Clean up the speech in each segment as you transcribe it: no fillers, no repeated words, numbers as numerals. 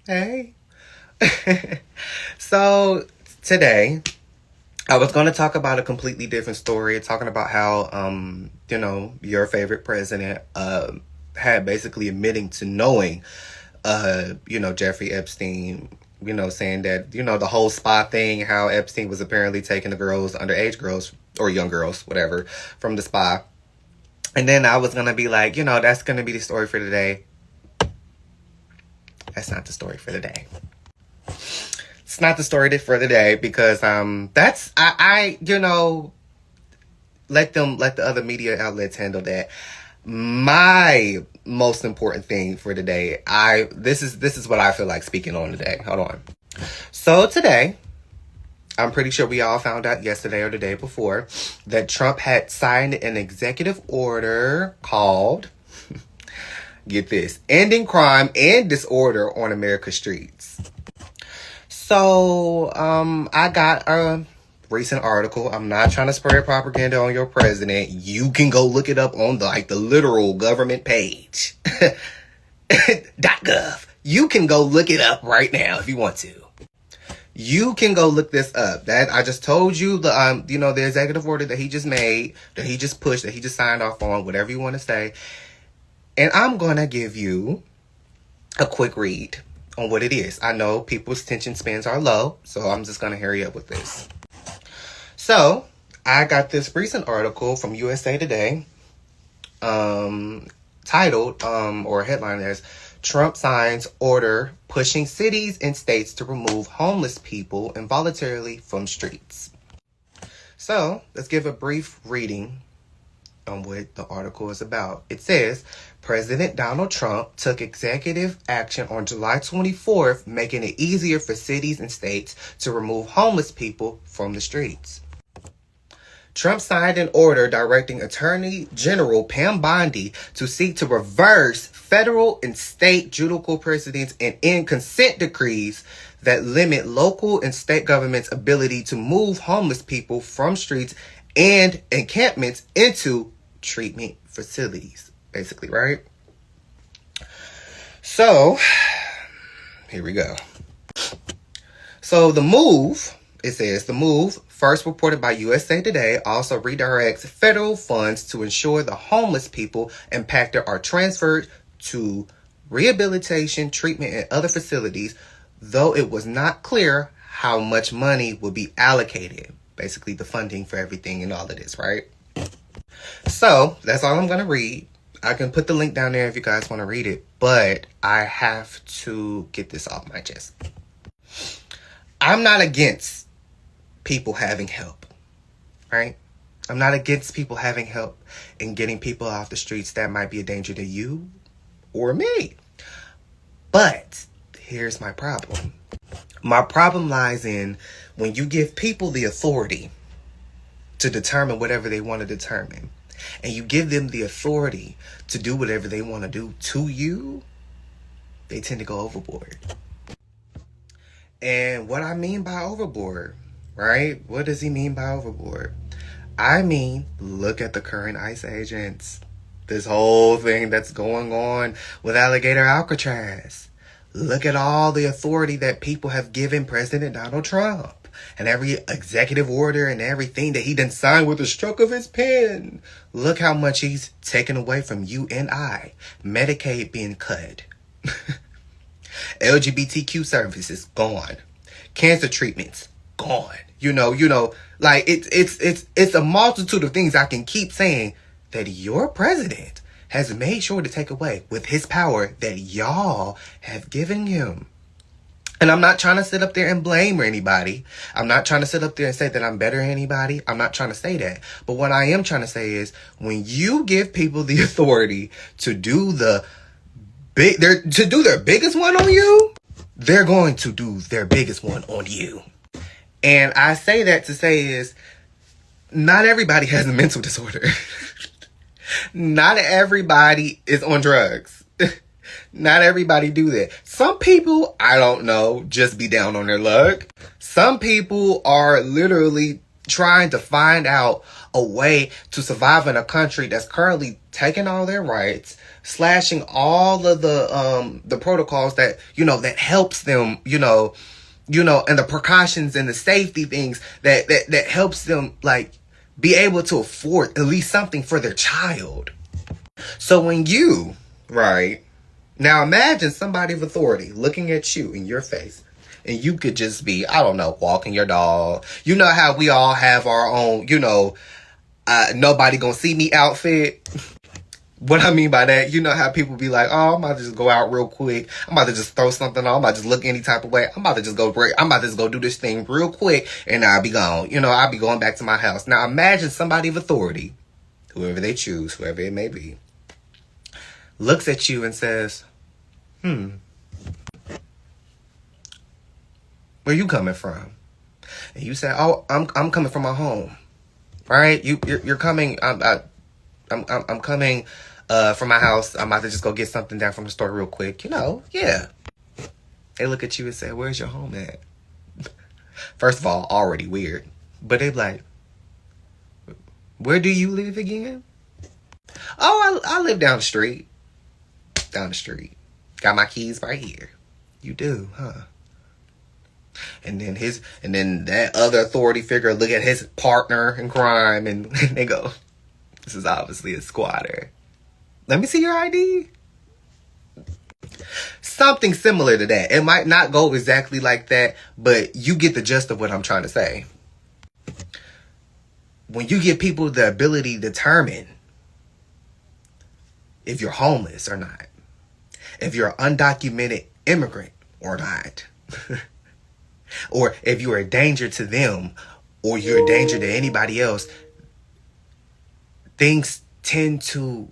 Hey. So today I was going to talk about a completely different story, talking about how your favorite president had basically admitting to knowing Jeffrey Epstein, saying that, the whole spa thing, how Epstein was apparently taking the girls, underage girls or young girls, whatever, from the spa. And then I was going to be like, that's going to be the story for today. That's not the story for the day. It's not the story for the day because that's let the other media outlets handle that. My most important thing for today, this is what I feel like speaking on today. Hold on. So today, I'm pretty sure we all found out yesterday or the day before that Trump had signed an executive order called, get this, ending crime and disorder on America's streets. So, I got a recent article. I'm not trying to spread propaganda on your president. You can go look it up on the literal government page. .gov. You can go look it up right now if you want to. You can go look this up. That I just told you the executive order that he just made, that he just pushed, that he just signed off on, whatever you want to say. And I'm going to give you a quick read on what it is. I know people's attention spans are low, so I'm just going to hurry up with this. So, I got this recent article from USA Today, titled, or headline as, Trump signs order pushing cities and states to remove homeless people involuntarily from streets. So, let's give a brief reading on what the article is about. It says, President Donald Trump took executive action on July 24th, making it easier for cities and states to remove homeless people from the streets. Trump signed an order directing Attorney General Pam Bondi to seek to reverse federal and state judicial precedents and end consent decrees that limit local and state governments' ability to move homeless people from streets and encampments into treatment facilities, basically, right? So, here we go. So the move, first reported by USA Today, also redirects federal funds to ensure the homeless people impacted are transferred to rehabilitation, treatment, and other facilities, though it was not clear how much money would be allocated. Basically, the funding for everything and all of this, right? So, that's all I'm going to read. I can put the link down there if you guys want to read it, but I have to get this off my chest. I'm not against people having help, right? I'm not against people having help and getting people off the streets that might be a danger to you or me. But here's my problem. My problem lies in when you give people the authority to determine whatever they want to determine, and you give them the authority to do whatever they want to do to you, they tend to go overboard. And what I mean by overboard, right? What does he mean by overboard? I mean, look at the current ICE agents. This whole thing that's going on with Alligator Alcatraz. Look at all the authority that people have given President Donald Trump. And every executive order and everything that he done signed with the stroke of his pen. Look how much he's taken away from you and I. Medicaid being cut. LGBTQ services gone. Cancer treatments gone. Like it's a multitude of things I can keep saying that your president has made sure to take away with his power that y'all have given him. And I'm not trying to sit up there and blame anybody. I'm not trying to sit up there and say that I'm better than anybody. I'm not trying to say that. But what I am trying to say is when you give people the authority to do their biggest one on you, they're going to do their biggest one on you. And I say that to say is not everybody has a mental disorder. Not everybody is on drugs. Not everybody do that. Some people, I don't know, just be down on their luck. Some people are literally trying to find out a way to survive in a country that's currently taking all their rights, slashing all of the protocols that, that helps them, and the precautions and the safety things that helps them, like, be able to afford at least something for their child. So when you, right, now imagine somebody of authority looking at you in your face, and you could just be, I don't know, walking your dog. You know how we all have our own, nobody gonna see me outfit. What I mean by that, you know how people be like, oh, I'm about to just go out real quick. I'm about to just throw something on. I'm about to just look any type of way. I'm about to just go do this thing real quick, and I'll be gone. I'll be going back to my house. Now imagine somebody of authority, whoever they choose, whoever it may be, looks at you and says, where you coming from? And you say, oh, I'm coming from my home, right? You're coming. I'm coming from my house. I'm about to just go get something down from the store real quick. Yeah. They look at you and say, where's your home at? First of all, already weird. But they be like, where do you live again? Oh, I live down the street. Down the street. Got my keys right here. You do, huh? And then that other authority figure look at his partner in crime, and they go, this is obviously a squatter. Let me see your ID. Something similar to that. It might not go exactly like that, but you get the gist of what I'm trying to say. When you give people the ability to determine if you're homeless or not, if you're an undocumented immigrant or not, or if you're a danger to them or you're a danger to anybody else, things tend to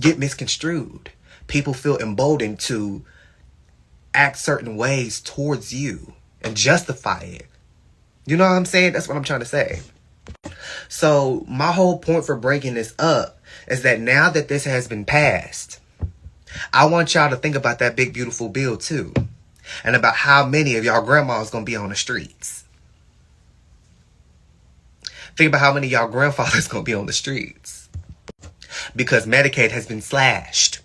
get misconstrued. People feel emboldened to act certain ways towards you and justify it. You know what I'm saying? That's what I'm trying to say. So my whole point for breaking this up is that now that this has been passed, I want y'all to think about that big, beautiful bill too. And about how many of y'all grandmas gonna be on the streets. Think about how many of y'all grandfathers gonna be on the streets. Because Medicaid has been slashed.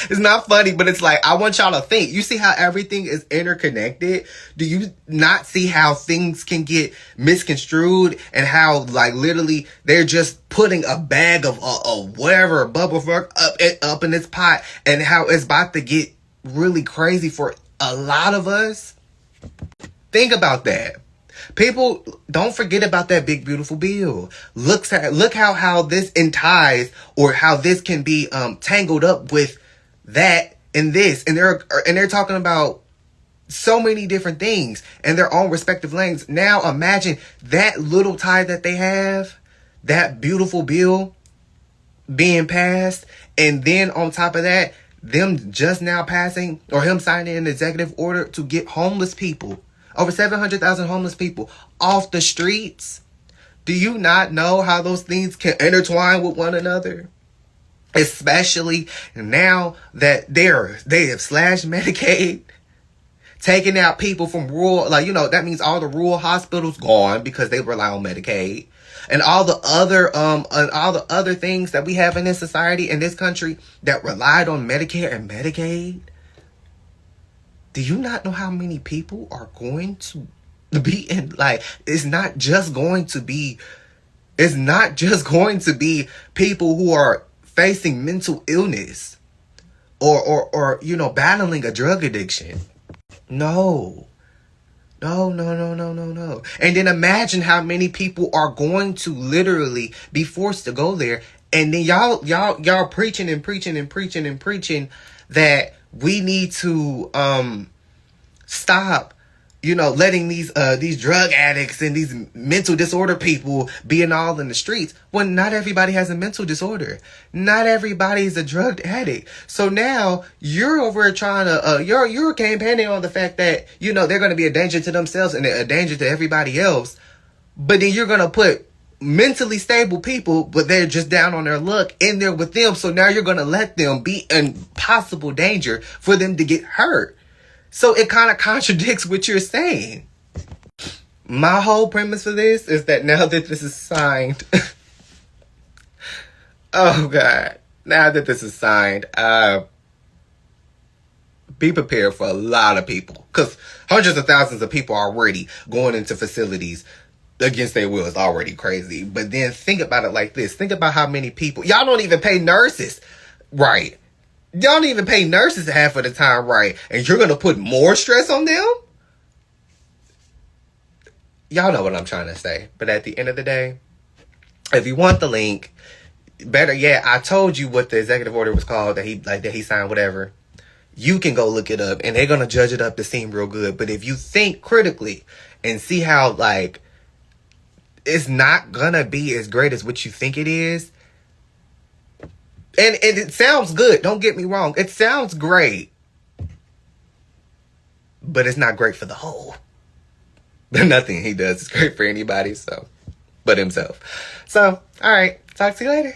It's not funny, but it's like, I want y'all to think. You see how everything is interconnected? Do you not see how things can get misconstrued and how, like, literally they're just putting a bag of whatever, bubble fuck up in this pot, and how it's about to get really crazy for a lot of us? Think about that. People, don't forget about that big, beautiful bill. Look how this ties, or how this can be tangled up with that and this, and they're talking about so many different things in their own respective lanes. Now imagine that little tie that they have, that beautiful bill being passed, and then on top of that, them just now passing, or him signing an executive order to get homeless people, over 700,000 homeless people, off the streets. Do you not know how those things can intertwine with one another? Especially now that they have slashed Medicaid, taking out people from rural, that means all the rural hospitals gone because they rely on Medicaid, and all the other things that we have in this society, in this country, that relied on Medicare and Medicaid. Do you not know how many people are going to be in, it's not just going to be people who are facing mental illness or battling a drug addiction. No. And then imagine how many people are going to literally be forced to go there. And then y'all preaching that we need to stop letting these drug addicts and these mental disorder people being all in the streets. Well, not everybody has a mental disorder. Not everybody is a drug addict. So now you're over trying to, you're campaigning on the fact that, they're going to be a danger to themselves and a danger to everybody else. But then you're going to put mentally stable people, but they're just down on their luck, in there with them. So now you're going to let them be in possible danger for them to get hurt. So it kind of contradicts what you're saying. My whole premise for this is that now that this is signed, oh God, now that this is signed, be prepared for a lot of people, because hundreds of thousands of people are already going into facilities against their will. Is already crazy. But then think about it like this. Think about how many people, y'all don't even pay nurses right. Y'all don't even pay nurses half of the time right. And you're going to put more stress on them? Y'all know what I'm trying to say. But at the end of the day, if you want the link, better yet, I told you what the executive order was called that he signed, whatever. You can go look it up and they're going to judge it up to seem real good. But if you think critically and see how, like, it's not going to be as great as what you think it is. And it sounds good. Don't get me wrong. It sounds great. But it's not great for the whole. Nothing he does is great for anybody, so, but himself. So, all right. Talk to you later.